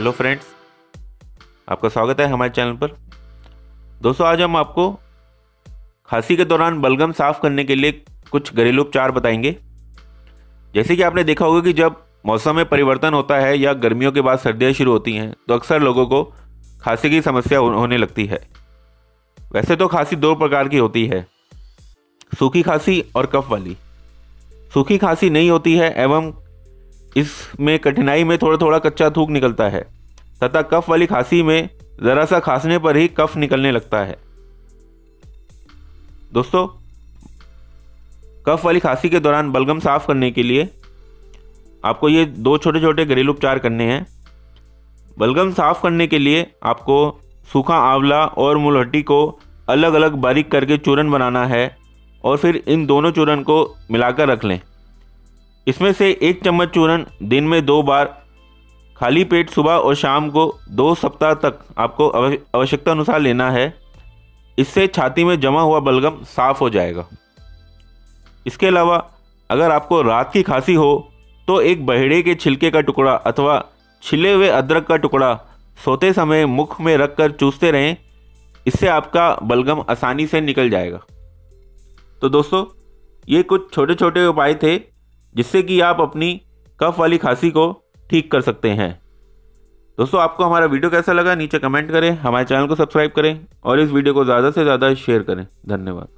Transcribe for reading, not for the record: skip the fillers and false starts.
Hello friends, आपका स्वागत है हमारे चैनल पर। दोस्तों, आज हम आपको खांसी के दौरान बलगम साफ करने के लिए कुछ घरेलू उपचार बताएंगे। जैसे कि आपने देखा होगा कि जब मौसम में परिवर्तन होता है या गर्मियों के बाद सर्दियाँ शुरू होती हैं तो अक्सर लोगों को खांसी की समस्या होने लगती है। वैसे तो खांसी दो प्रकार की होती है, सूखी खांसी और कफ वाली। सूखी खांसी नहीं होती है एवं इसमें कठिनाई में थोड़ा थोड़ा कच्चा थूक निकलता है, तथा कफ वाली खांसी में ज़रा सा खांसने पर ही कफ निकलने लगता है। दोस्तों, कफ वाली खांसी के दौरान बलगम साफ करने के लिए आपको ये दो छोटे छोटे घरेलू उपचार करने हैं। बलगम साफ करने के लिए आपको सूखा आंवला और मुलहट्टी को अलग अलग बारीक करके चूरन बनाना है और फिर इन दोनों चूरन को मिलाकर रख लें। इसमें से 1 चम्मच चूरन दिन में 2 बार खाली पेट सुबह और शाम को 2 सप्ताह तक आपको आवश्यकता अनुसार लेना है। इससे छाती में जमा हुआ बलगम साफ हो जाएगा। इसके अलावा अगर आपको रात की खांसी हो तो एक बहेड़े के छिलके का टुकड़ा अथवा छिले हुए अदरक का टुकड़ा सोते समय मुख में रखकर चूसते रहें। इससे आपका बलगम आसानी से निकल जाएगा। तो दोस्तों, ये कुछ छोटे छोटे उपाय थे जिससे कि आप अपनी कफ वाली खांसी को ठीक कर सकते हैं। दोस्तों, आपको हमारा वीडियो कैसा लगा नीचे कमेंट करें, हमारे चैनल को सब्सक्राइब करें और इस वीडियो को ज़्यादा से ज़्यादा शेयर करें। धन्यवाद।